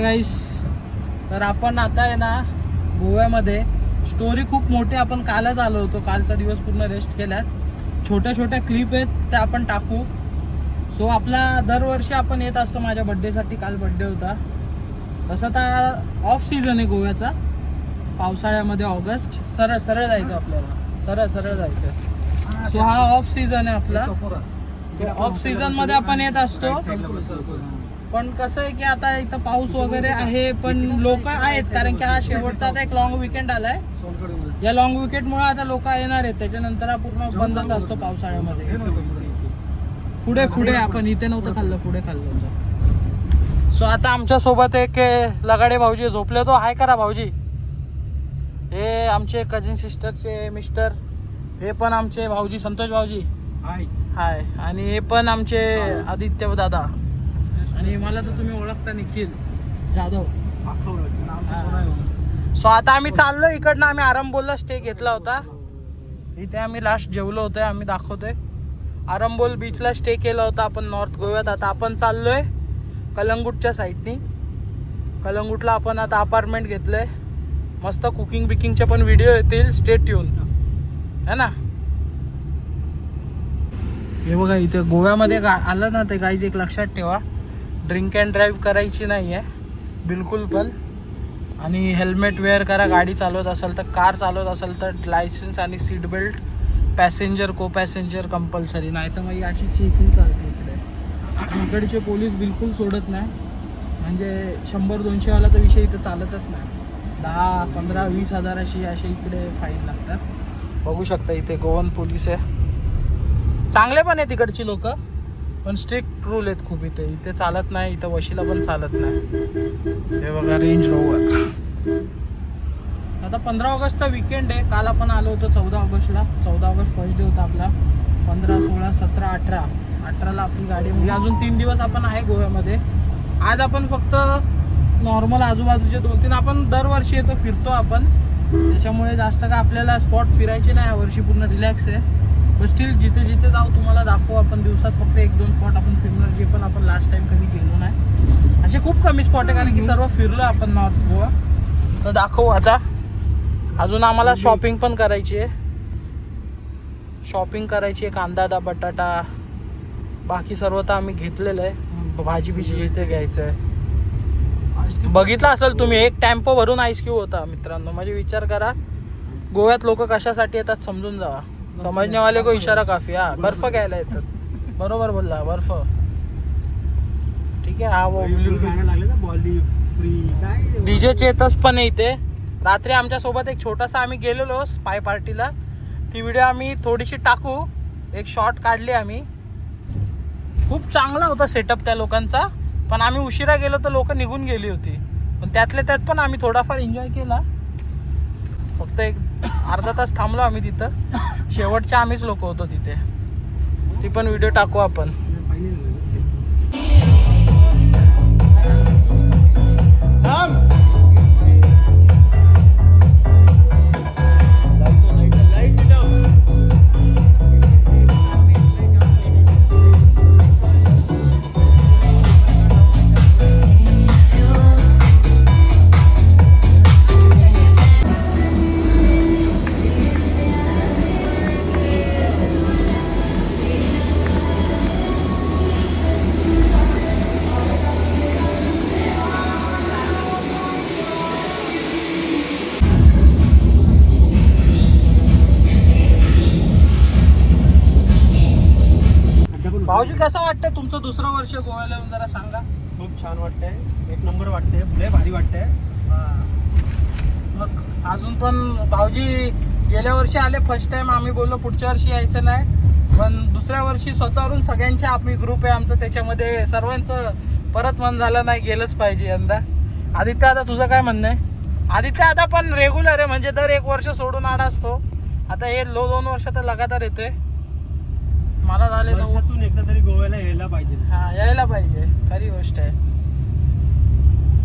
गाईस, तर आपण आता आहे ना गोव्यामध्ये स्टोरी खूप मोठी आपण कालच आलो होतो. कालचा दिवस पूर्ण रेस्ट केला. छोट्या छोट्या क्लिप आहेत त्या आपण टाकू. सो आपला दरवर्षी आपण येत असतो माझ्या बड्डेसाठी. काल बड्डे होता. तसं तर ऑफ सीझन आहे गोव्याचा. पावसाळ्यामध्ये ऑगस्ट सरळ सरळ जायचं आपल्याला. सरळ सरळ जायचं. सो हा ऑफ सीझन आहे आपला. ऑफ सीझन मध्ये आपण येत असतो. पण कसं आहे की आता इथं पाऊस वगैरे आहे पण लोक आहेत, कारण की हा शेवटचा आता एक लॉंग विकेंड आलाय. या लॉंग विकेंडमुळे आता लोक येणार आहेत. त्याच्यानंतर हा पूर्ण बंदच असतो पावसाळ्यामध्ये. पुढे पुढे आपण इथे नव्हतं खाल्लं, पुढे खाल्लं होतं. सो आता आमच्या सोबत एक लगाडे भाऊजी झोपले तो. हाय करा भाऊजी. हे आमचे कझिन सिस्टरचे मिस्टर. हे पण आमचे भाऊजी संतोष भाऊजी. हाय हाय. आणि हे पण आमचे आदित्य दादा. आणि मला तर तुम्ही ओळखता, निखिल जाधव. सो आता आम्ही चाललो इकडनं. आम्ही आरंबोलला स्टे घेतला होता. इथे आम्ही लास्ट जेवलो होतो. आम्ही दाखवतोय. आरंबोल बीचला स्टे केला होता आपण नॉर्थ गोव्यात. आता आपण चाललोय कलंगूटच्या साईडनी. कलंगूटला आपण आता अपार्टमेंट घेतलंय. मस्त कुकिंग बिकिंगचे पण व्हिडिओ येतील. स्टे ट्यून है ना. हे बघा इथे गोव्यामध्ये आलं ना ते गाईज, एक लक्षात ठेवा, ड्रिंक अँड ड्राईव्ह करायची नाही आहे बिलकुल पण. आणि हेल्मेट वेअर करा गाडी चालवत असाल तर. कार चालवत असाल तर लायसन्स आणि सीट बेल्ट. पॅसेंजर को पॅसेंजर कंपल्सरी. नाही तर मग अशी चेकिंग चालते इकडे. इकडचे पोलीस बिलकुल सोडत नाही. म्हणजे 100-200 वाला तर विषय इथं चालतच नाही. 10, 15, 20 हजार असे इकडे फाईन लागतात. बघू शकता इथे गोवन पोलीस आहे. चांगले पण आहे तिकडची लोक, पण स्ट्रिक्ट रूल आहेत खूप. इथे चालत नाही. इथं वशीला पण चालत नाही. हे बघा रेंज रोवर. आता 15 ऑगस्टचा विकेंड आहे. काल आपण आलो होतो 14 ऑगस्टला. 14 ऑगस्ट फर्स्ट डे होता आपला. 15, 16, 17, 18ला आपली गाडी. म्हणजे अजून 3 दिवस आपण आहे गोव्यामध्ये. आज आपण फक्त नॉर्मल आजूबाजूचे 2-3 आपण दरवर्षी येतो, फिरतो आपण. त्याच्यामुळे जास्त काय आपल्याला स्पॉट फिरायचे नाही यावर्षी. पूर्ण रिलॅक्स आहे. पण स्टील जिथे जिथे जाऊ तुम्हाला दाखवू आपण. दिवसात फक्त 1-2 स्पॉट आपण फिरणार, जे पण आपण लास्ट टाइम कधी गेलो नाही. असे खूप कमी स्पॉट आहे, कारण की सर्व फिरलो आपण नॉर्थ गोवा. तर दाखवू आता. अजून आम्हाला शॉपिंग पण करायची आहे. शॉपिंग करायची आहे. कांदा, बटाटा, बाकी सर्व तर आम्ही घेतलेलं आहे. भाजी बिजी इथे घ्यायचं आहे. बघितलं असेल तुम्ही, एक टेम्पो भरून आईस क्यूब होता मित्रांनो. म्हणजे विचार करा गोव्यात लोक कशासाठी येतात समजून जावा. समजने वाले को इशारा काफी. हा बर्फ घ्यायला येतात. बरोबर बोलला, बर्फ. ठीक आहे. हा वो डीजे चेतस पण इथे. रात्री आमच्या सोबत एक छोटासा आम्ही गेलेलो स्पाय पार्टीला. ती व्हिडिओ आम्ही थोडीशी टाकू. एक शॉट काढली आम्ही. खूप चांगला होता सेटअप त्या लोकांचा. पण आम्ही उशिरा गेलो तर लोक निघून गेली होती. पण त्यातल्या त्यात पण आम्ही थोडाफार एन्जॉय केला. फक्त एक अर्धा तास थांबलो आम्ही तिथं. शेवटचे आम्हीच लोक होतो तिथे. ती पण व्हिडिओ टाकू आपण. भाऊजी कसं वाटतंय तुमचं दुसरं वर्ष गोव्याला येऊन, जरा सांगा. खूप छान वाटतंय. एक नंबर वाटतंय. लय भारी वाटतंय. मग अजून पण भाऊजी गेल्या वर्षी आले फर्स्ट टाइम. आम्ही बोललो पुढच्या वर्षी यायचं नाही, पण दुसऱ्या वर्षी स्वतःवरून सगळ्यांचे आम्ही ग्रुप आहे आमचं, त्याच्यामध्ये सर्वांचं परत मन झालं नाही गेलंच पाहिजे यंदा. आदित्य आता तुझं काय म्हणणं आहे? आदित्य आता पण रेग्युलर आहे, म्हणजे दर 1 वर्ष सोडून आला असतो. आता हे 2 वर्ष तर लगातार येतोय. मला झाले वर्षातून एकदा तरी गोव्याला यायला पाहिजे. हा यायला पाहिजे, खरी गोष्ट आहे.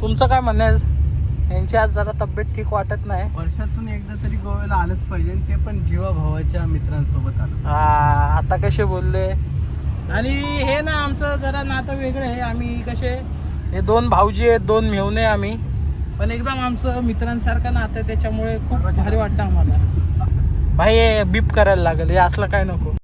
तुमचं काय म्हणणं आहे? यांची आज जरा तब्येत ठीक वाटत नाही. वर्षातून एकदा तरी गोव्याला आलंच पाहिजे, ते पण जीवाभावाच्या मित्रांसोबत आलं. हा आता कसे बोलले. आणि हे ना आमचं जरा नातं वेगळं आहे. आम्ही कसे हे 2 भाऊजी आहेत, 2 मेहुणे आम्ही, पण एकदम आमचं मित्रांसारखं नातं आहे, त्याच्यामुळे खूप भारी वाटतं आम्हाला. भाई हे बीप करायला लागेल, हे असलं काय नको.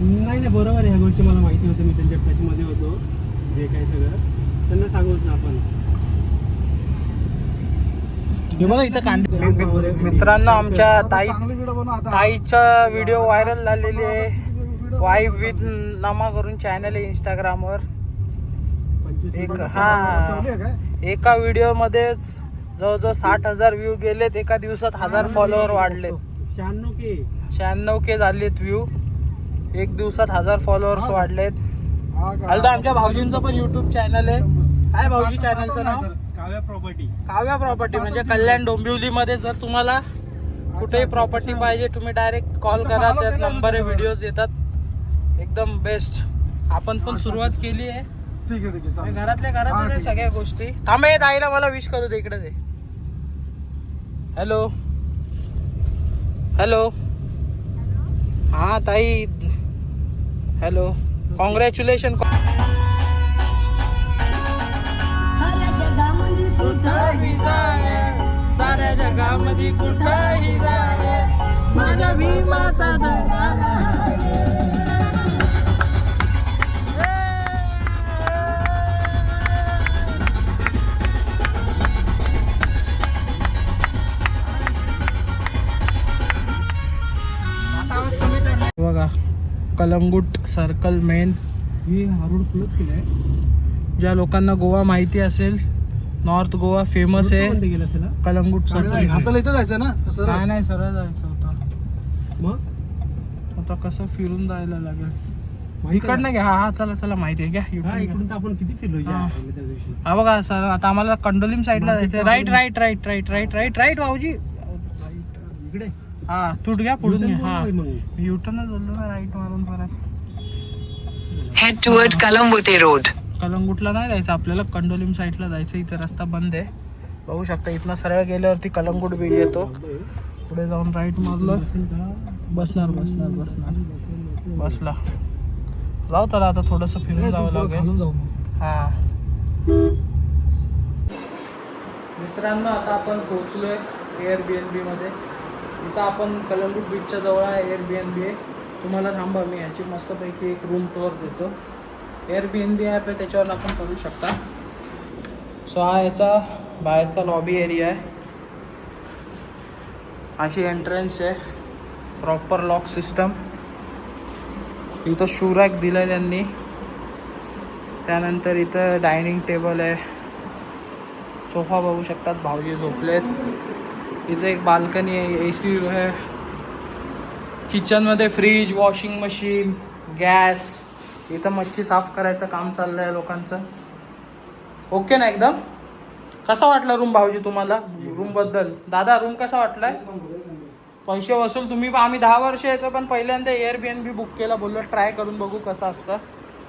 नाही बरोबर आहे, ह्या गोष्टी मला माहिती होत्या. मी त्यांच्या टचमध्ये होतो, जे काय सगळं त्यांना सांगूच ना आपण. हे बघा इथं मित्रांनो, आमच्या ताईचा व्हिडिओ व्हायरल झालेली आहे. वाईफ विथ नामा करून चॅनल आहे इंस्टाग्रामवर. एका व्हिडिओ मध्ये जवळजवळ 60,000 व्ह्यू गेलेत. एका दिवसात 1000 फॉलोअर वाढलेत. 96K झालेत व्ह्यू. एक दिवसात 1000 फॉलोअर्स वाढलेत. हलदा आमच्या भाऊजींचं पण युट्यूब चॅनल आहे. काय भाऊजी चॅनलचं नाव? काव्या प्रॉपर्टी. म्हणजे कल्याण डोंबिवलीमध्ये जर तुम्हाला कुठेही प्रॉपर्टी पाहिजे, तुम्ही डायरेक्ट कॉल करा, त्यात नंबर आहे, व्हिडिओज येतात, एकदम बेस्ट. आपण पण सुरुवात केली आहे. घरातल्या घरातच आहे सगळ्या गोष्टी. थांबे, ताईला मला विश करू दे, इकडे दे. हॅलो हॅलो, हा ताई, हॅलो, कॉंग्रॅच्युलेशन. साऱ्या जगामध्ये कुठंही जाय, माझ्या भीमाचा बघा. Calangute circle main. ही हा रोड क्लोज केला आहे. ज्या लोकांना गोवा माहिती असेल, नॉर्थ गोवा फेमस आहे कलंगूट सर्कल. आपल्याला इथं जायचं ना? काय नाही, सरळ जायचं होतं. मग आता कसं फिरून जायला लागेल इकडनं घ्या. हा चला चला, माहिती आहे घ्या. इकडून तर आपण किती फिरलो त्या दिवशी. हा बघा सर, आता आम्हाला कंडोलीम साईडला जायचं. Right right right right right right right भाऊजी. इकडे हा तूट घ्या, पुढून घ्या. हा युटर्नच बोललो ना, राईट मारून परत. Head toward Kalambutte Road. कलंगूटला नाही जायचं आपल्याला, कंडोलीम साईडला जायचं. इथे रस्ता बंद आहे, बघू शकता. इथनं सरळ गेल्यावरती कलंगूट बीच येतो. पुढे जाऊन राईट मारलं, बसणार बसणार बसणार बसला. जाऊ तर आता थोडंसं फिरून जावं लागेल. हा मित्रांनो, आता आपण पोहोचलोय Airbnb मध्ये. इथं आपण कलंगूट बीचच्या जवळ आहे Airbnb आहे. तुम्हाला थांबा, मी याची मस्तपैकी एक रूम टूर देतो. Airbnb ॲप आहे, त्याच्यावर आपण करू शकता. सो हा याचा बाहेरचा लॉबी एरिया आहे. अशी एंट्रन्स आहे, प्रॉपर लॉक सिस्टम. इथं शू रॅक दिलं आहे त्यांनी. त्यानंतर इथं डायनिंग टेबल आहे, सोफा बघू शकतात, भाऊजी झोपलेत. इथं एक बाल्कनी आहे, AC आहे. किचनमध्ये फ्रीज, वॉशिंग मशीन, गॅस. इथं मच्छी साफ करायचं काम चाललं आहे लोकांचं. ओके ना एकदम? कसा वाटला रूम भाऊजी तुम्हाला? रूमबद्दल दादा, रूम कसा वाटलाय? पैसे वसूल तुम्ही. आम्ही 10 वर्ष येतो, पण पहिल्यांदा Airbnb बुक केला. बोललो ट्राय करून बघू कसं असतं.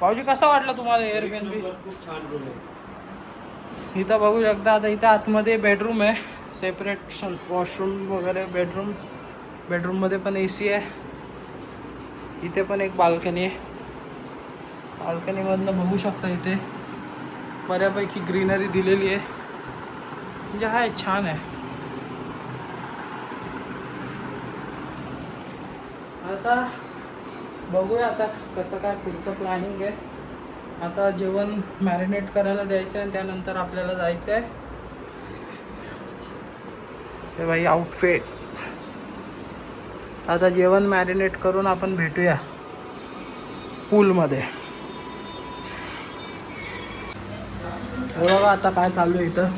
भाऊजी कसा वाटला तुम्हाला Airbnb? खूप छान रूम आहे. इथं बघू शकता. आता इथं आतमध्ये बेडरूम आहे, सेपरेट वॉशरूम वगैरे. बेडरूममध्ये पण AC आहे. इथे पण एक बाल्कनी आहे. बाल्कनीमधनं बघू शकता इथे बऱ्यापैकी ग्रीनरी दिलेली आहे. म्हणजे हाय, छान आहे. आता बघूया आता कसं काय पुढचं प्लॅनिंग आहे. आता जेवण मॅरिनेट करायला द्यायचं आहे, त्यानंतर आपल्याला जायचं आहे. हे भाई आउटफिट. आता जेवण मॅरिनेट करून आपण भेटूया पूलमध्ये. बघा आता काय चालू आहे इथं.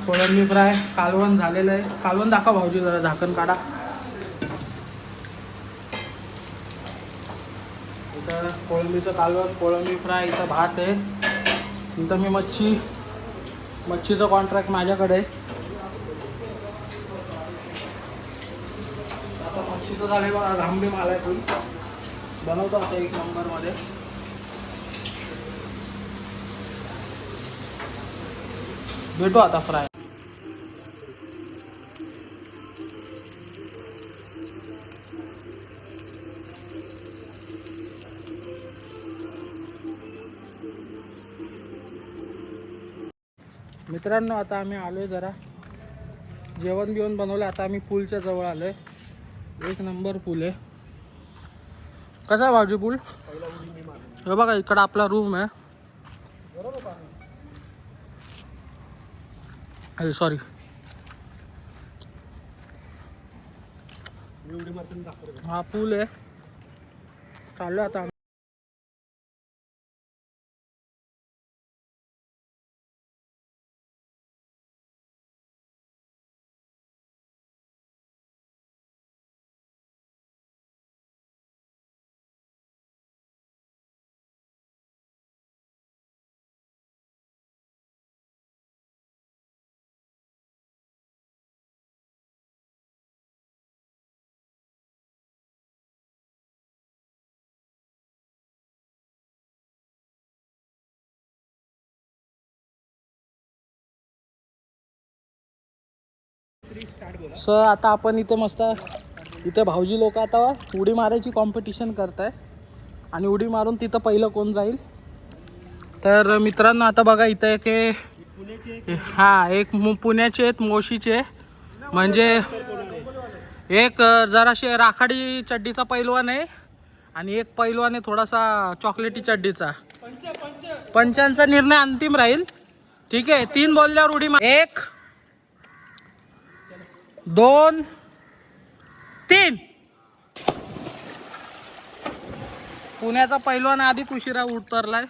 कोळंबी फ्राय, कालवण झालेलं आहे. कालवण दाखवा भाऊजी, जरा झाकण काढा. इथं कोळंबीचं कालवण, कोळंबी फ्राय. इथं भात आहे. इथं मी मच्छीचं कॉन्ट्रॅक्ट माझ्याकडे आहे. मच्छीचं झाले बघा, घांबे मालातून बनवतो आता 1 नंबरमध्ये. भेटू आता फ्राय. मित्रांनो आता आम्ही आलोय जरा जेवण बिवण बनवलं. आता आम्ही पूलच्या जवळ आलोय. 1 नंबर पूल आहे. कसा आहे भाऊजी पूल? हे बघा इकडं आपला रूम आहे. सॉरी हा पूल आहे. चाललो आता आम्ही. सर आता आपण इथे मस्त इथे भाऊजी लोक आता उडी मारायची कॉम्पिटिशन करताय आणि उडी मारून तिथं पहिलं कोण जाईल. तर मित्रांनो आता बघा इथं एक पुण्याचे आहेत, मोशीचे. म्हणजे एक जराशे राखाडी चड्डीचा पैलवान आहे आणि एक पैलवान आहे थोडासा चॉकलेटी चड्डीचा. पंचांचा निर्णय अंतिम राहील. ठीक आहे, 3 बोलल्यावर उडी मार. 1 2 3. पुण्याचा पैलवान आधीच उशिरा उतरलाय.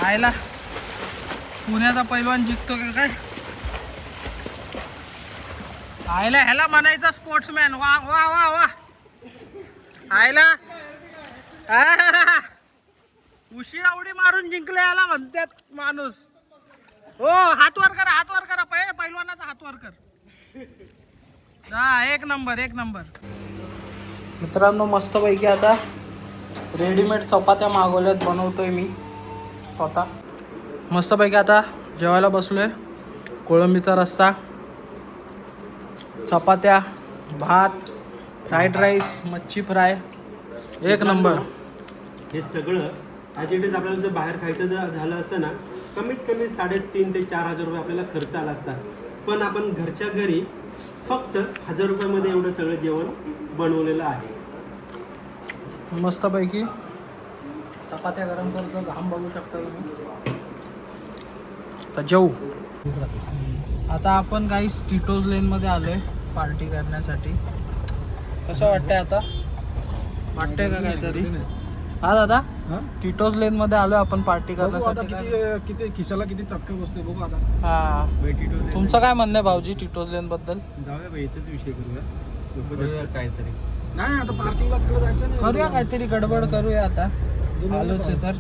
आयला पुण्याचा पैलवान जिंकतो का काय? आयला ह्याला म्हणायचा स्पोर्ट्समॅन. वा वा वा वा. आयला उशिरा उडी मारून जिंकले याला म्हणतात माणूस. हो, हात वर करा, हात वर करा. पैलवानाचा हात वर कर. 1 नंबर 1 नंबर. मित्रांनो मस्तपैकी आता रेडीमेड चपात्या मागवल्यात, बनवतोय मी स्वतः. मस्तपैकी आता जेवायला बसलोय. कोळंबीचा रस्सा, चपात्या, भात, फ्राईड राईस, मच्छी फ्राय. 1 नंबर. हे सगळं ॲज इट इज आपल्याला जर बाहेर खायचं जर झालं असतं ना, कमीत कमी 3,500 ते 4,000 रुपये आपल्याला खर्च आला असता. पण आपण घरच्या घरी फक्त 1,000 रुपयामध्ये एवढं सगळं जेवण बनवलेलं आहे. मस्तपैकी चपात्या गरम करतो. घाम बघू शकता तुम्ही. आता जेवू. आता आपण गाईस टिटोज लेनमध्ये आलोय पार्टी करण्यासाठी. कसं वाटतंय आता? वाटतंय का काहीतरी? हा दादा, टिटोज लेन मध्ये आलोय आपण पार्टी करण्यासाठी. किती खिशाला किती चटका बसतोय बघू आता. हा, तुमचं काय म्हणणं आहे भाऊजी टिटोज लेन बद्दल? जाऊया भाई, इथेच विषय करूया काहीतरी. नाही आता पार्किंगला तिकडे जायचं नाही. करूया काहीतरी गडबड करूया आता. आलोच आहे तर.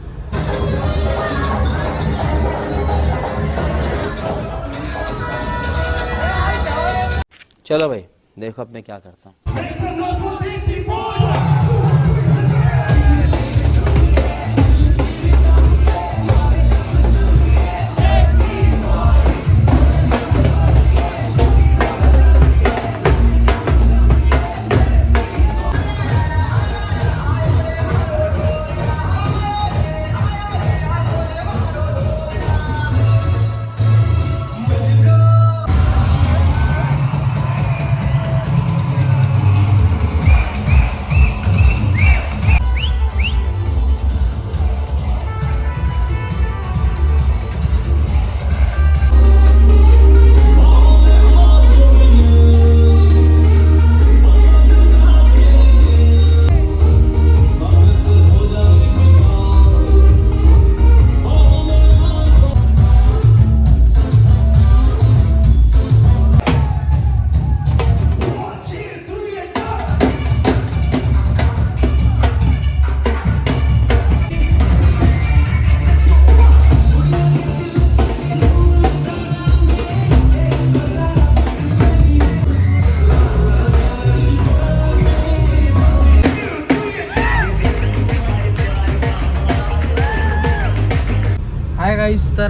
चलो भाई, देखो अब मैं क्या करता हूँ.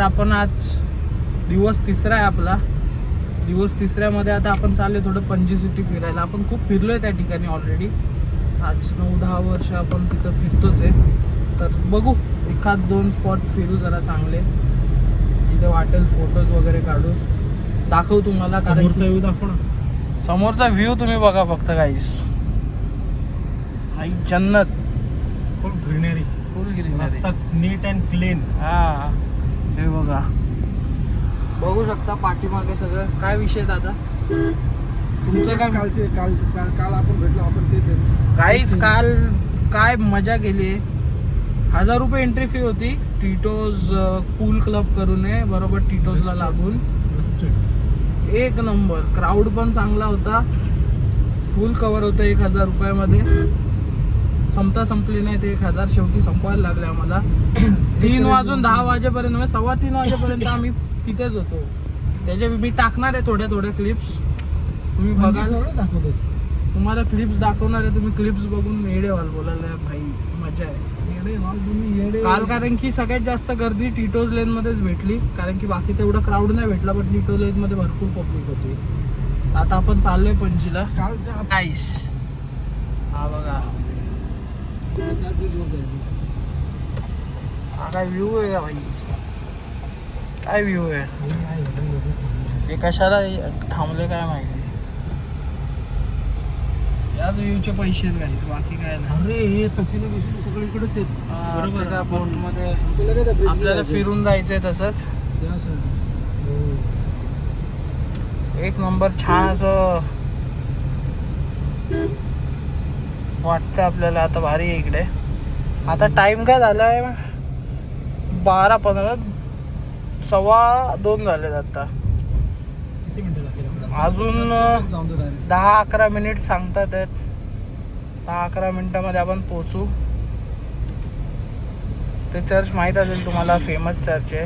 आपण आज दिवस तिसरा आहे आपला. दिवस तिसऱ्यामध्ये आता आपण चालले थोडं पणजी सिटी फिरायला. आपण खूप फिरलोय त्या ठिकाणी ऑलरेडी. आज 9-10 वर्ष आपण तिथं फिरतोच आहे. तर बघू एखाद 2 स्पॉट फिरू जरा चांगले. इथे वाटेल फोटोज वगैरे काढू, दाखवू तुम्हाला. समोरचा व्ह्यू दाखव ना. समोरचा व्ह्यू तुम्ही बघा फक्त गाईस. हाई जन्नत, फुल ग्रीनरी, फुल ग्रीनरी, मस्त नीट अँड क्लीन. हा हे बघा, बघू शकता पाठीमागे सगळं. काय विषय दादा तुमचं? काय काल आपण भेटलो आपण तेच आहे. गाईस काल काय मजा केली आहे. 1000 रुपये एंट्री फी होती. टिटोज पूल क्लब करून आहे, बरोबर टिटोजला लागून. एक नंबर. क्राऊड पण चांगला होता. फुल कवर होतं 1000 रुपयामध्ये. संपली नाही ते 1000. शेवटी संपवायला लागले आम्हाला. 3 वाजून 10 वाजेपर्यंत, म्हणजे 3:15 वाजेपर्यंत आम्ही तिथेच होतो. त्याचे मी टाकणार आहे थोड्या क्लिप्स, तुम्ही बघा. दाखवतो तुम्हाला क्लिप्स दाखवणार आहे. तुम्ही क्लिप्स बघून येडे व्हाल. बोलायला भाई मजा आहे. काल कारण की सगळ्यात जास्त गर्दी टिटोज लेन मध्येच भेटली, कारण की बाकी तेवढा क्राऊड नाही भेटला, पण टिटोज लेन मध्ये भरपूर पब्लिक होती. आता आपण चाललोय पणजीला. नाईस. हा बघा, हा काय व्ह्यू आहे का भाई, काय व्ह्यू आहे. हे कशाला थांबले काय माहिती. याच व्ह्यूचे पैसे आहेत गाईस, बाकी काय नाही. अरे हे कसिनो बिसिनो सगळं इकडेच आहेत. बरोबर का. बोटमध्ये आपल्याला फिरून जायचंय तसंच. एक नंबर छान असं वाटतं आपल्याला. आता भारी आहे इकडे. आता टाइम काय झालाय 12:15, 2:15 झालेत आता. किती मिनिटं लागतील? अजून 10-11 मिनिट सांगतात आहेत. 10-11 मिनिटामध्ये आपण पोचू. ते चर्च माहीत असेल तुम्हाला, फेमस चर्च आहे.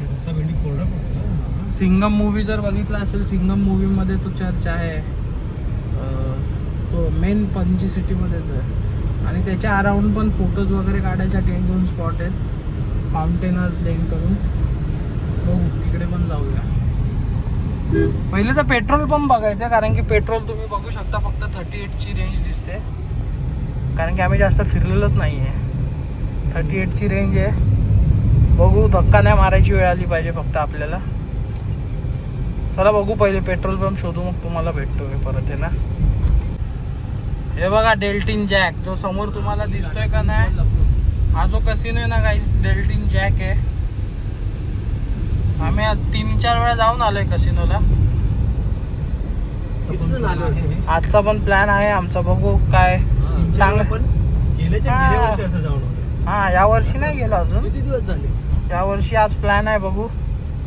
सिंगम मूवी जर बघितला असेल, सिंगम मूवीमध्ये तो चर्च आहे. तो मेन पणजी सिटीमध्येच आहे. आणि त्याच्या अराउंड पण फोटोज वगैरे काढायसाठी 1-2 स्पॉट आहेत. फाउंटेनर्स लेन करून बघू, तिकडे पण जाऊया. पहिले तर पेट्रोल पंप बघायचं, कारण की पेट्रोल तुम्ही बघू शकता फक्त 38ची रेंज दिसते, कारण की आम्ही जास्त फिरलेलोच नाही आहे. 38ची रेंज आहे. बघू, धक्का नाही मारायची वेळ आली पाहिजे फक्त आपल्याला. चला बघू, पहिले पेट्रोल पंप शोधू, मग तुम्हाला भेटतो मी परत आहे ना. हे बघा डेल्टिन जॅक, जो समोर तुम्हाला दिसतोय का नाही, हा जो कसिनो आहे ना गाईस, डेल्टिन जॅक आहे. आम्ही 3-4 वेळा जाऊन आलोय कसिनोला. आजचा पण प्लॅन आहे आमचा, बघू काय चांगलं. हा, या वर्षी नाही गेलो अजून. किती दिवस झाले? या वर्षी आज प्लॅन आहे, बघू.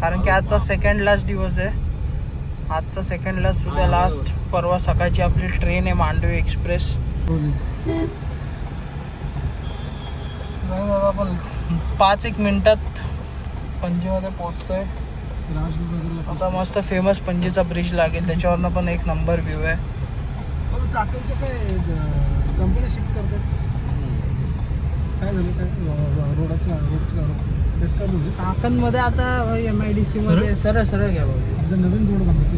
कारण की आजचा सेकंड लास्ट दिवस आहे. आजचा सेकंड लास्ट, उद्या लास्ट. परवा सकाळची आपली ट्रेन आहे, मांडवी एक्सप्रेस. आपण 5-1 मिनिटात पणजीमध्ये पोहोचतोय. आता मस्त फेमस पणजीचा ब्रिज लागेल, त्याच्यावरनं पण एक नंबर व्ह्यू आहे. चाकणचं काय कंपनी शिफ्ट करतात? काय झालं? काय रोडचं चाकणमध्ये आता MIDC मध्ये सरळ घ्या बाबा. नवीन रोड बांधतो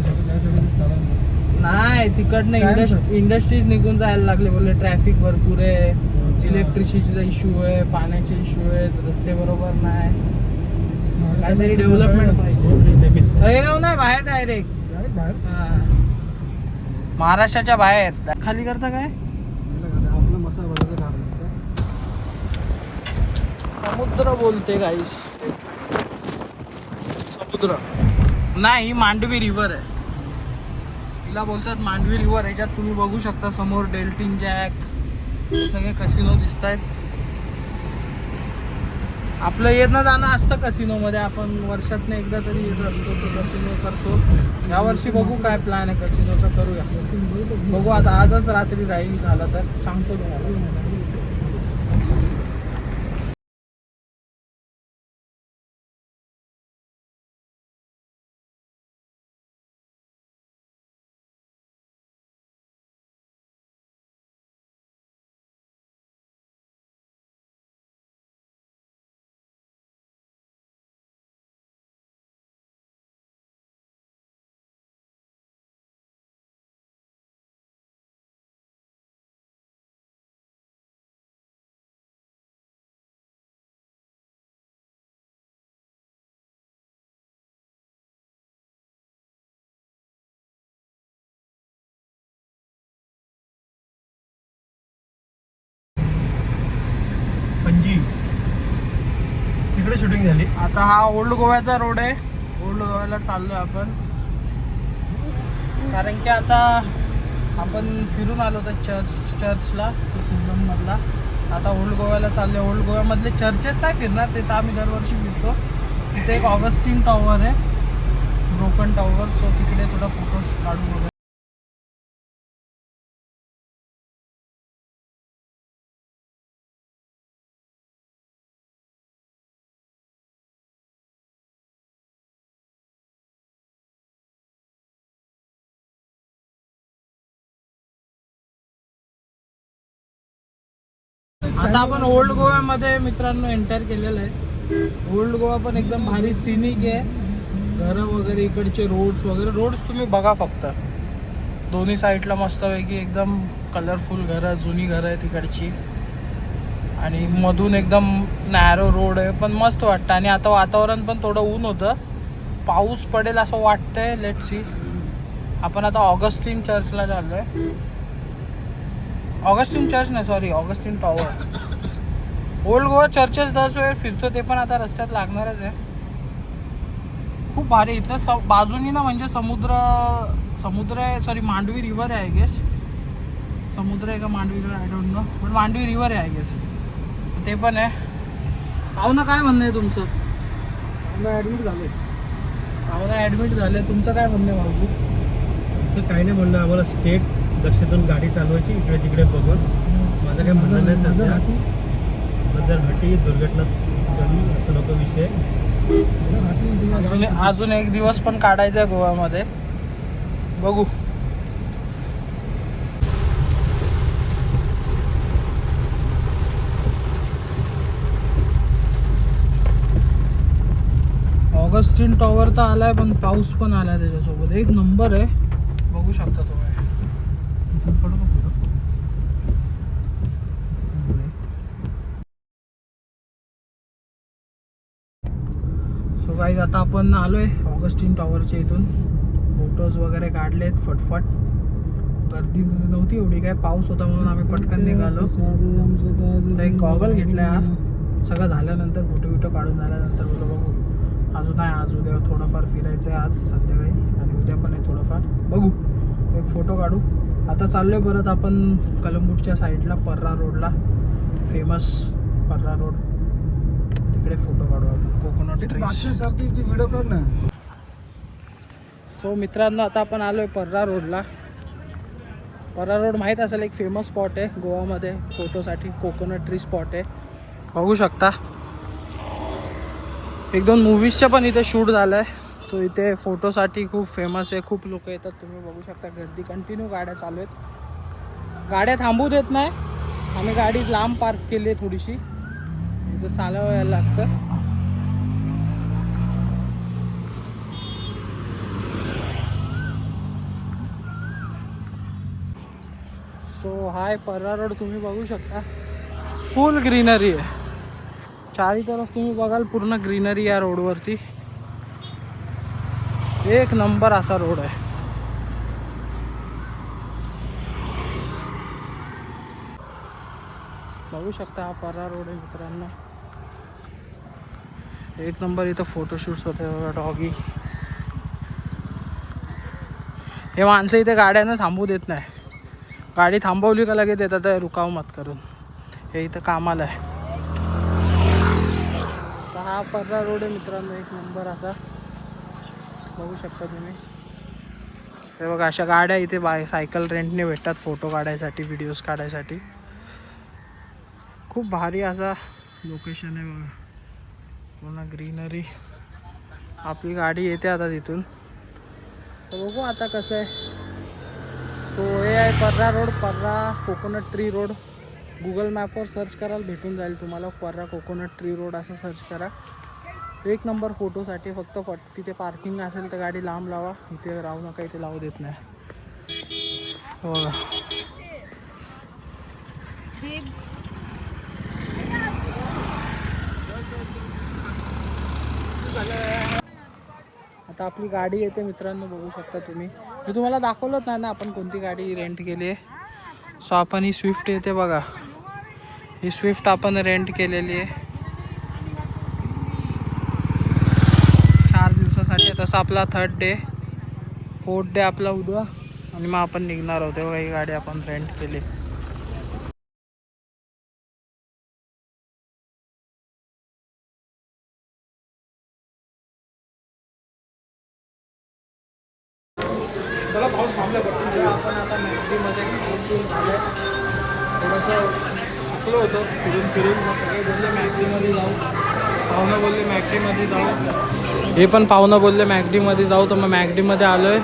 नाही, तिकडनं इंडस्ट्रीज निघून जायला लागले. बोलले ट्रॅफिक भरपूर आहे, इलेक्ट्रिसिटीचा इश्यू आहे, पाण्याचे इश्यू आहेत, रस्ते बरोबर नाही. काहीतरी डेव्हलपमेंट पाहिजे. तळेगाव नाही, बाहेर डायरेक्ट महाराष्ट्राच्या बाहेर. खाली करता काय? समुद्र बोलते गाईस. समुद्र नाही, ही मांडवी रिव्हर आहे. तिला बोलतात मांडवी रिव्हर. ह्याच्यात तुम्ही बघू शकता समोर डेल्टिन जॅक, हे सगळे कसिनो दिसत आहेत. आपलं येणं जाणं असतं कसिनोमध्ये. आपण वर्षातनं एकदा तरी येत असतो, तो कसिनो करतो. यावर्षी बघू काय प्लॅन आहे कसिनोचा, करूया. बघू आता, आजच रात्री राहील, झालं तर सांगतो तुम्हाला. तिकडे शूटिंग झाली. आता हा ओल्ड गोव्याचा रोड आहे. ओल्ड गोव्याला चाललोय आपण, कारण की आता आपण फिरून आलो होतो चर्चला सिंगम मधला. आता ओल्ड गोव्याला चाललो. ओल्ड गोव्यामधले चर्चेस नाही फिरणार, ते तर आम्ही दरवर्षी फिरतो. तिथे एक ऑगस्टिन टॉवर आहे, ब्रोकन टॉवर. सो तिकडे थोडा फोटोज काढून वगैरे. आता आपण ओल्ड गोव्यामध्ये मित्रांनो एंटर केलेलं आहे. ओल्ड गोवा पण एकदम भारी सिनिक आहे. घरं वगैरे, इकडचे रोड्स वगैरे. रोड्स तुम्ही बघा फक्त, दोन्ही साईडला मस्तपैकी एकदम कलरफुल घरं, जुनी घरं आहे तिकडची. आणि मधून एकदम नॅरो रोड आहे, पण मस्त वाटतं. आणि आता वातावरण पण थोडं ऊन होतं, पाऊस पडेल असं वाटतंय. Let's see. आपण आता ऑगस्टिन चर्चला चाललो आहे. ऑगस्टिन चर्च नाही, sorry, Augustine tower. Old Goa churches 10 वेळ फिरतो, ते पण आता रस्त्यात लागणारच आहे. खूप भारी. इथं बाजूनी ना म्हणजे समुद्र आहे, सॉरी मांडवी रिव्हर आहे आय गेस. समुद्र आहे का Mandovi river, I don't know, पण मांडवी रिव्हर आहे आय गेस. ते पण आहे. पाहुणा काय म्हणणं आहे तुमचं? ॲडमिट झाले. पाहुणा ॲडमिट झाले. तुमचं काय म्हणणं आहे भाऊ? तुमचं काही नाही म्हणणं, आम्हाला स्टेट लक्षातून गाडी चालवायची इकडे तिकडे बघून. माझं काही म्हणणं नाही सध्या. नंतर घाटी दुर्घटना घडली असं नको विषय. अजून एक दिवस पण काढायचा आहे गोव्यामध्ये, बघू. ऑगस्टिन टॉवर तर आलाय, पण पाऊस पण आलाय त्याच्यासोबत. एक नंबर आहे, बघू शकता तुम्ही. सो गाईज, आता आपण आलोय ऑगस्टिन टॉवरच्या इथून. फोटोज वगैरे काढलेत फटफट. गर्दी नव्हती एवढी, काय पाऊस होता म्हणून आम्ही पटकन निघालो. तर एक गॉगल घेतलाय. हा सगळं झाल्यानंतर, फोटो बिटो काढून झाल्यानंतर बोला बघू. अजून नाही, आज उद्या थोडंफार फिरायचं आहे, आज संध्याकाळी. आणि उद्या पण आहे थोडंफार, बघू. एक फोटो काढू. आता चाललोय परत आपण कलंबूटच्या साईडला, पर्रा रोडला, फेमस पर्रा रोड. तिकडे फोटो काढू आपण. कोकोनट ट्रीज व्हिडिओ कर ना. सो मित्रांनो, आता आपण आलोय पर्रा रोडला. पर्रा रोड माहीत असेल, एक फेमस स्पॉट आहे गोवामध्ये फोटोसाठी. कोकोनट ट्री स्पॉट आहे, बघू शकता. 1-2 मूवीजच्या पण इथे शूट झालं आहे. तो इथे फोटोसाठी खूप फेमस आहे. खूप लोक येतात, तुम्ही बघू शकता. गर्दी कंटिन्यू, गाड्या चालू आहेत. गाड्या थांबू देत नाही. आम्ही गाडी लांब पार्क केली आहे थोडीशी, इथं चालवायला लागतं. सो हाय पर्रा रोड, तुम्ही बघू शकता. फुल ग्रीनरी आहे चारी तरफ. तुम्ही बघाल पूर्ण ग्रीनरी या रोडवरती. एक नंबर असा रोड आहे. बघू शकता, हा पर्रा रोड आहे मित्रांनो. एक नंबर. इथं फोटोशूट्स होते बघा. डॉगी, हे माणसं इथे गाड्यांना थांबू देत नाही. गाडी थांबवली का लगेच येतात रुकाव मत करून. हे इथं कामाला आहे. हा पर्रा रोड आहे मित्रांनो, एक नंबर असा. बघू शकता तुम्ही. हे बघा, अशा गाड्या इथे सायकल रेंटने भेटतात फोटो काढायसाठी, व्हिडिओज काढायसाठी. खूप भारी असा लोकेशन आहे बघा. पूर्ण ग्रीनरी. आपली गाडी येते आता तिथून, तर बघू आता कसं आहे. सो हे आहे Parra road, Parra coconut tree road. Google मॅपवर सर्च कराल, भेटून जाईल तुम्हाला. पर्रा कोकोनट ट्री रोड असं सर्च करा. एक नंबर फोटोसाठी. फक्त तिथे पार्किंग असेल तर गाडी लांब लावा, इथे राहू नका, इथे लावू देत नाही. हो, आता आपली गाडी येते मित्रांनो, बघू शकता तुम्ही. मी तुम्हाला दाखवलंच नाही ना आपण कोणती गाडी रेंट केली आहे. सो आपण ही स्विफ्ट येते बघा, ही स्विफ्ट आपण रेंट केलेली आहे. आजचा आपला 3rd डे, 4th डे आपला उद्या आणि मग आपण निघणार आहोत. तेव्हा ही गाडी आपण रेंट केली. चला पाऊस थांबला आपण आता मॅगडीमध्ये झालं थोडंसं थकलो होतो फिरून मग सगळे बोलले मॅगडीमध्ये जाऊ. पाहुणं बोलले मॅगडीमध्ये जाऊ, हे पण पाहुणं बोलले मॅगडीमध्ये जाऊ. तर मग मॅगडीमध्ये आलो आहे.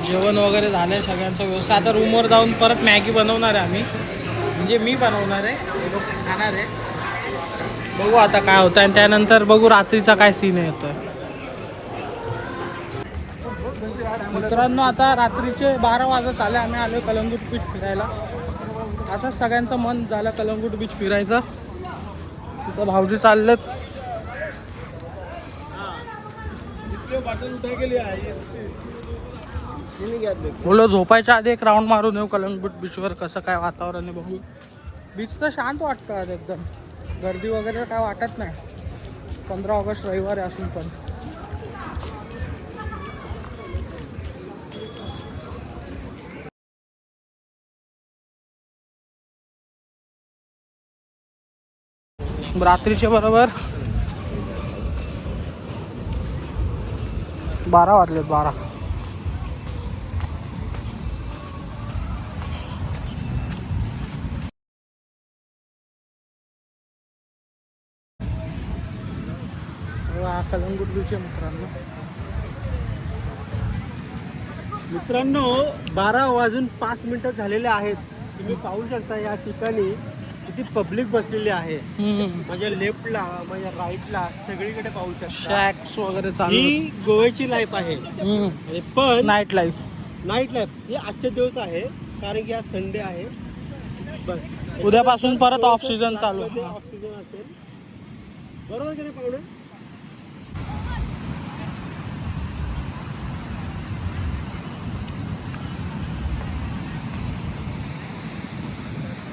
जेवण वगैरे झालं आहे सगळ्यांचं व्यवस्था. आता रूमवर जाऊन परत मॅगी बनवणार आहे आम्ही, म्हणजे मी बनवणार आहे, हे लोक खाणार आहे. बघू आता काय होतं आणि त्यानंतर बघू रात्रीचा काय सीन येतो. मित्रांनो आता रात्रीचे 12 वाजत आले. आम्ही आलो कलंगूट बीच फिरायला. असंच सगळ्यांचं मन झालं कलंगूट बीच फिरायचं. तिथं भाऊजी चाललेत. बोलो झोपायच्या आधी एक राऊंड मारून येऊ कलंगूट बीचवर, कसं काय वातावरण आहे बघू. बीच तर शांत वाटतं आज एकदम, गर्दी वगैरे काय वाटत नाही. 15 ऑगस्ट रविवार आहे असून पण. रात्रीचे बरोबर 12 वाजलेत. 12 कलंगूट बीच आहे मित्रांनो 12:05 झालेले आहेत. तुम्ही पाहू शकता या ठिकाणी किती पब्लिक बसलेली आहे. माझ्या लेफ्टला, माझ्या राईटला सगळीकडे पाहू शकता शॅक्स वगैरे चालू. ही गोव्याची लाईफ आहे. आणि पण नाईट लाईफ हे आजचे दिवस आहे, कारण की आज संडे आहे. बस उद्यापासून परत ऑफ सीझन चालू. ऑफ सीझन असेल, बरोबर की नाही पाहुणे?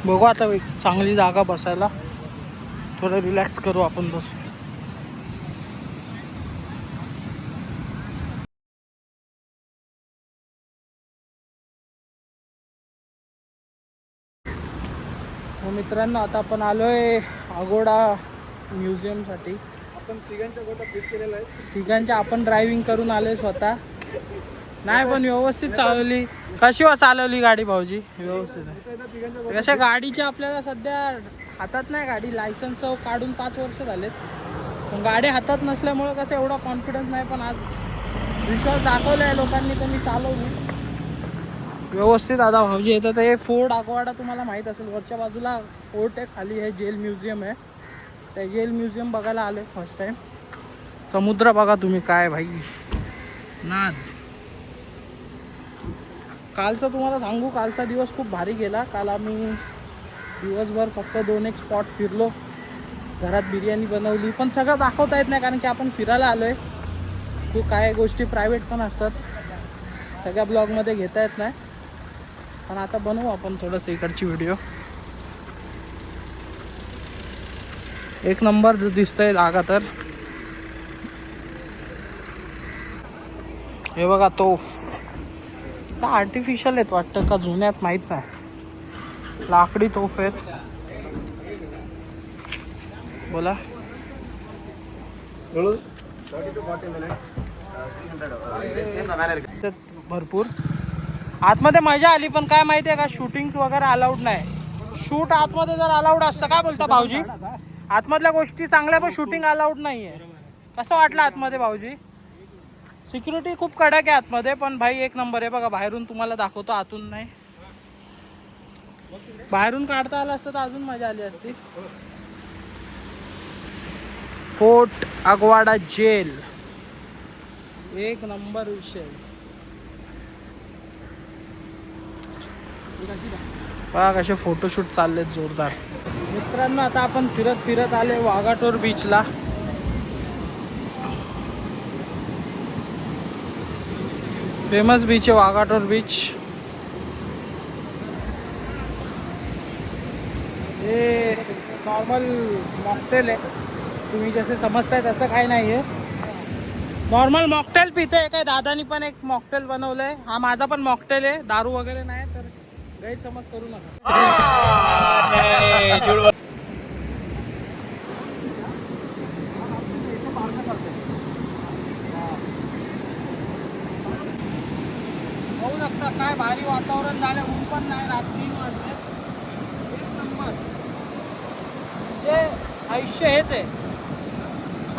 बघू आता एक चांगली जागा बसायला, थोडं रिलॅक्स करू आपण बस. मित्रांनो आता आपण आलोय अगोडा म्युझियमसाठी. आपण तिघांचा गोटा फिट केलेला आहे. तिघांच्या आपण ड्रायव्हिंग करून आलोय स्वतः. नाही पण व्यवस्थित चालवली. कशी चालवली गाडी भाऊजी? व्यवस्थित आहे. कशा गाडीच्या आपल्याला सध्या हातात नाही गाडी, लायसन्स काढून 5 वर्ष झालेत, पण गाडी हातात नसल्यामुळं कसं एवढा कॉन्फिडन्स नाही. पण आज विश्वास दाखवला आहे लोकांनी तर मी चालवली व्यवस्थित. आता भाऊजी येतं तर हे फोर्ट अगवाडा तुम्हाला माहीत असेल, वरच्या बाजूला फोर्ट आहे, खाली हे जेल म्युझियम आहे. त्या जेल म्युझियम बघायला आलो आहे फर्स्ट टाईम. समुद्र बघा तुम्ही काय भाई नाद. कालचं तुम्हाला सांगू, कालचा दिवस खूप भारी गेला. काल आम्ही दिवसभर फक्त 2-1 स्पॉट फिरलो, घरात बिर्याणी बनवली. पण सगळं दाखवता येत नाही कारण की आपण फिरायला आलो आहे. खूप काय गोष्टी प्रायव्हेट पण असतात, सगळ्या ब्लॉगमध्ये घेता येत नाही. पण आता बनवू आपण थोडंसं इकडची व्हिडिओ. एक नंबर दिसतंय जागा. तर हे बघा तोफ, आर्टिफिशियल आहेत वाटतं का जुन्यात माहीत नाही. लाकडी तोफ आहेत. बोला भरपूर आतमध्ये मजा आली. पण काय माहिती आहे का, शूटिंग्स वगैरे अलाउड नाही. शूट आतमध्ये जर अलाउड असतं, काय बोलता भाऊजी? आतमधल्या गोष्टी चांगल्या पण शूटिंग अलाउड नाही आहे. कसं वाटलं आतमध्ये भाऊजी? सिक्युरिटी खूप कडक आहे आतमध्ये, पण भाई एक नंबर आहे. बघा बाहेरून तुम्हाला दाखवतो, आतून नाही. बाहेरून काढता आलं असतं तर अजून मजा आली असती. फोर्ट अगवाडा जेल एक नंबर विषय. बघा कसे फोटोशूट चाललेत जोरदार. मित्रांनो आता आपण फिरत फिरत आले वाघाटोर बीचला. फेमस बीच आहे वाघाटोर बीच. हे नॉर्मल मॉकटेल आहे, तुम्ही जसे समजताय तसं काही नाही आहे. नॉर्मल मॉकटेल पितोय काय दादानी पण एक मॉकटेल बनवलंय. हा माझा पण मॉकटेल आहे, दारू वगैरे नाही, तर गैरसमज करू नका. बघू शकता काय भारी वातावरण झालं, ऊन पण नाही, रात्री 3 वाजले. एक नंबर. म्हणजे आयुष्य हेच आहे,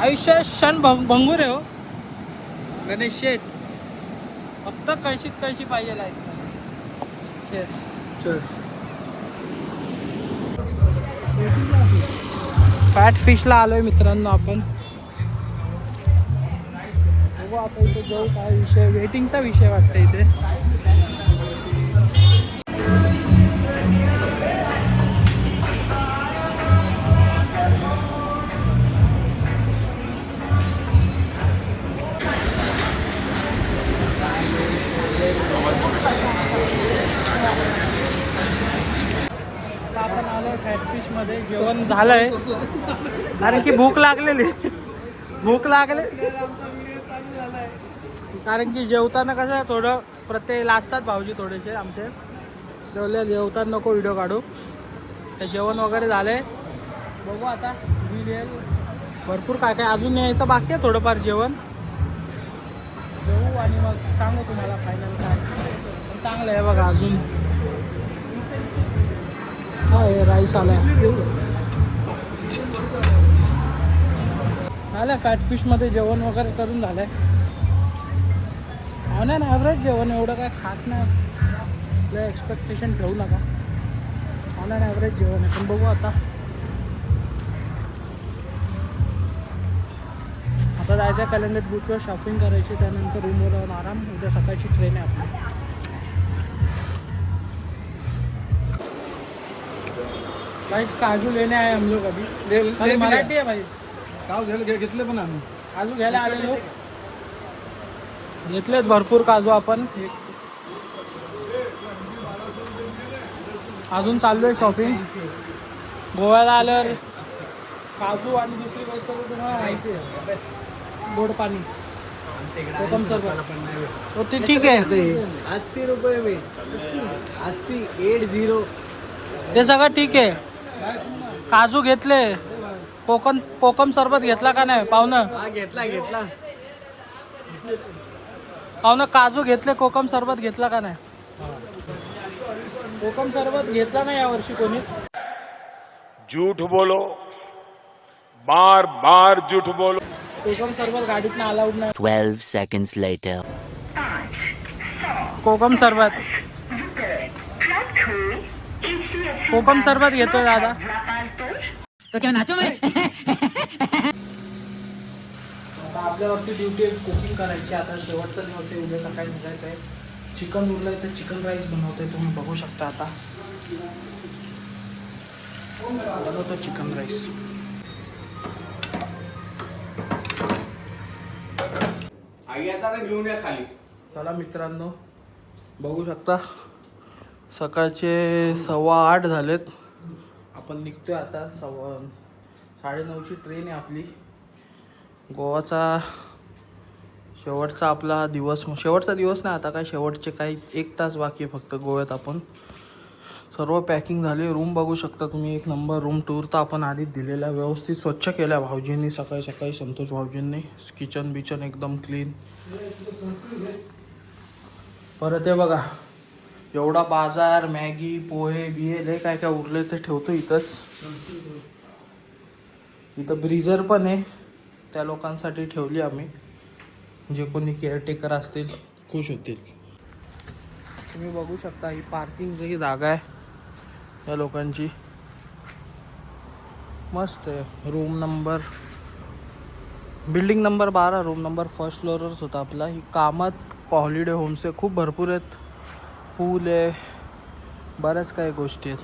आयुष्य क्षण भंगूर आहे हो गणेश शेठ. फक्त कळशी पाहिजे लाईफ. चेस चेस. फॅट फिशला आलोय मित्रांनो आपण. बघू आता इथे जाऊ, काय विषय, वेटिंगचा विषय वाटतं इथे. आपण आलोय फॅटफिश मध्ये, जेवण झालंय कारण की भूक लागलेली. कारण की जेवताना कसं थोडं प्रत्येक लाजतात भाऊजी थोडेसे आमचे. जेवताना नको व्हिडिओ काढू. ते जेवण वगैरे झालंय. बघू आता बिल येईल. भरपूर काय काय अजून यायचं बाकी आहे, थोडंफार जेवण जेवू आणि मग सांगू तुम्हाला फायनल काय. पण चांगलं आहे बघा. अजून काय राईस आलाय. झालं फॅटफिशमध्ये जेवण वगैरे करून झालंय. ऑन अँड ॲव्हरेज जेवण, एवढं काय खास नाही. आपलं एक्सपेक्टेशन ठेवू नका. ऑन अँड ॲव्हरेज जेवण आहे. पण बघू आता जायचं आहे कॅलेंडर बीचवर, शॉपिंग करायची, त्यानंतर रूमवर जाऊन आराम. उद्या सकाळची ट्रेन आहे आपली. गाइस काजू लेने आए हम लोग अभी. मराठी आहे भाई. काजू घेतले पण आम्ही. काजू घ्यायला आलेलो, घेतलेत भरपूर काजू आपण. अजून चाललोय शॉपिंग. गोव्याला आल्यावर काजू आणि दुसरी गोष्ट तुम्हाला माहिती आहे, गोड पाणी, कोकम सरबत. तो ते ठीक आहे. 80 रुपये में 80 80. ते सगळं ठीक आहे. काजू घेतले, कोकम सरबत घेतला का नाही पाहुणं? हा घेतला. पाहुणं काजू घेतले, कोकम सरबत घेतला का नाही? कोकम सरबत घेतला नाही यावर्षी कोणीच. झूठ बोलो, बार बार झूठ बोलो. कोकम सरबत गाडीतनं अलाउड नाही. 12 seconds later. कोकम सरबत घेतोय दादा. आता आपल्यावरती ड्युटी कुकिंग करायची. आता शेवटचा दिवस आहे, उद्या सकाळी निघायचं आहे. चिकन उरलंय तर चिकन राईस बनवतोय, तुम्ही बघू शकता. आता बनवतो चिकन राईस. घेऊन या खाली. चला मित्रांनो, बघू शकता सकाळचे 8:15 झालेत. आपण निघतोय आता. 9:30ची ट्रेन आहे आपली. गोवाचा शेवटचा आपला दिवस, शेवटचा दिवस नाही आता काय, शेवटचे काही 1 तास बाकी आहे फक्त गोव्यात. आपण सर्व पॅकिंग झाली. रूम बघू शकता तुम्ही, एक नंबर रूम. टूर तर आपण आधीच दिलेला, व्यवस्थित स्वच्छ केल्या भाऊजींनी सकाळी संतोष भाऊजींनी. किचन बिचन एकदम क्लीन. परत हे बघा, एवढा बाजार, मॅगी, पोहे बिहे लय काय काय उरले ते ठेवतो इथंच. इथं ब्रीजर पण आहे, त्या लोकांसाठी ठेवली आम्ही, जे कोणी केअरटेकर असतील खुश होतील. तुम्ही बघू शकता ही पार्किंगची जागा आहे या लोकांची. मस्त आहे. Room number, building number 12, room number 1st फ्लोअरच होता आपला. ही कामात हॉलिडे होम्स आहे, खूप भरपूर आहेत. पूल आहे, बऱ्याच काही गोष्टी आहेत.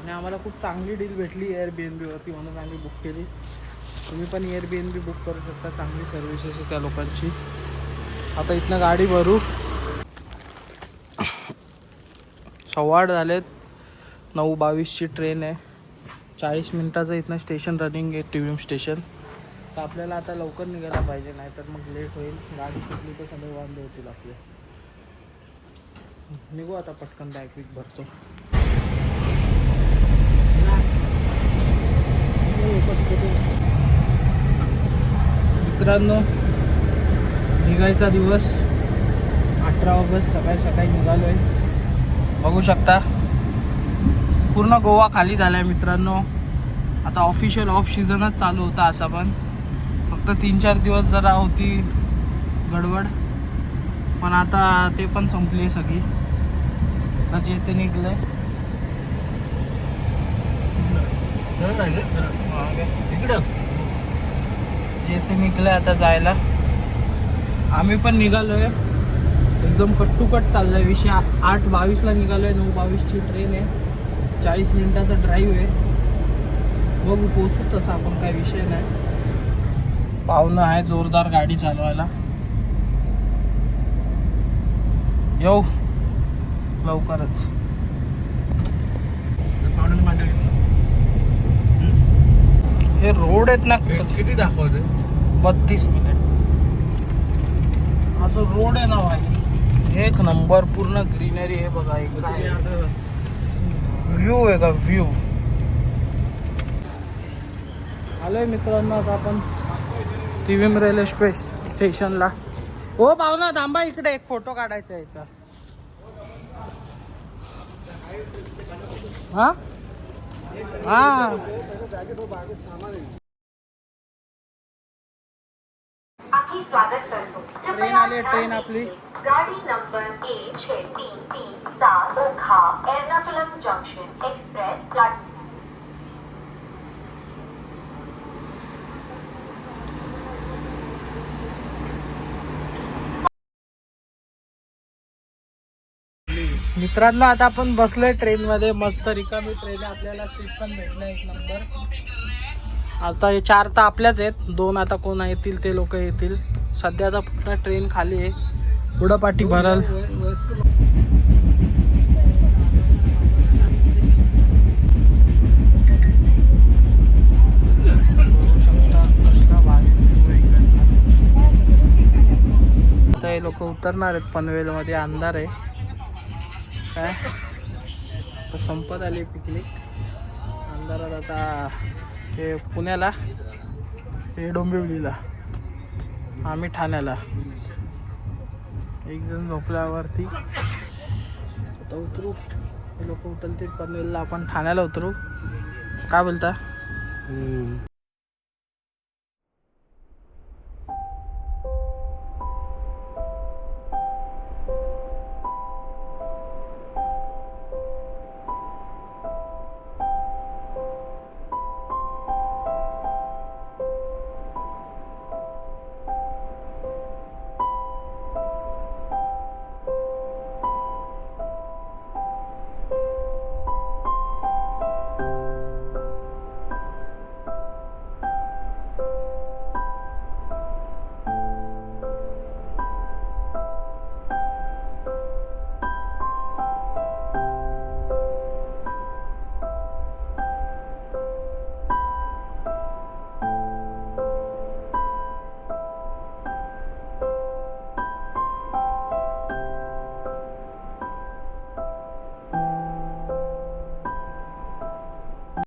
आणि आम्हाला खूप चांगली डील भेटली एअरबीएनबीवरती, म्हणून आम्ही बुक केली. तुम्ही पण एअरबीएनबी बुक करू शकता, चांगली सर्व्हिसेस आहे त्या लोकांची. आता इथनं गाडी भरू. 8:15 झालेत. 9:22ची ट्रेन आहे. 40 मिनिटाचं इथनं स्टेशन रनिंग आहे, टिविम स्टेशन. तर आपल्याला आता लवकर निघायला पाहिजे, नाहीतर मग लेट होईल. गाडी सुटली तर सगळे वांदे होतील आपले. निघू आता पटकन, बॅग विक भरतो. मित्रांनो, निघायचा दिवस 18 ऑगस्ट. सकाळी सकाळी निघालो आहे. बघू शकता पूर्ण गोवा खाली झाला आहे मित्रांनो. आता ऑफिशियल ऑफ सीझनच चालू होता असा, पण फक्त 3-4 दिवस जरा होती गडबड, पण आता ते पण संपली सगळी. आता जे ते निघलं इकडं, जे ते निघलं आता जायला. आम्ही पण निघालो आहे, एकदम कट्टुकट चाललं आहे विषय. 8:22ला निघालो आहे, 9:22ची ट्रेन आहे. 40 मिनिटाचा ड्राईव्ह आहे. बघू पोचू तसं आपण, काय विषय नाही. पाहुणं आहे जोरदार गाडी चालवायला. येऊ लवकरच. हे रोड आहेत ना, किती दाखवते? 32 मिनिट. हा जो रोड आहे ना भाई, एक नंबर. पूर्ण ग्रीनरी आहे बघा. एक व्ह्यू आहे का, व्ह्यू. आलोय मित्रांनो आता आपण तिविम रेल्वे स्टेशनला. हो पाहुणा थांबा, इकडे एक फोटो काढायचा आहे इथं. हा हा आपली स्वागत करतो. ट्रेन आली, ट्रेन आपली. गाडी number A6337 Okha Ernakulam junction express platform. मित्रांनो आता आपण बसलोय ट्रेनमध्ये. मस्त रिकामी ट्रेन आहे. आपल्याला सीट पण भेटलं एक नंबर. आता हे 4 तर आपल्याच आहेत, 2 आता कोण येतील ते लोक येतील. सध्या आता पूर्ण ट्रेन खाली आहे. पुढं पाठी भरल. आता हे लोक उतरणार आहेत पनवेलमध्ये. अंधार आहे काय, तर संपत आली पिकनिक अंधारात. आता हे पुण्याला, हे डोंबिवलीला, आम्ही ठाण्याला. एक जण झोपल्यावरती. आता उतरू, हे लोक उतरतील पनवेलला, आपण ठाण्याला उतरू. काय बोलता?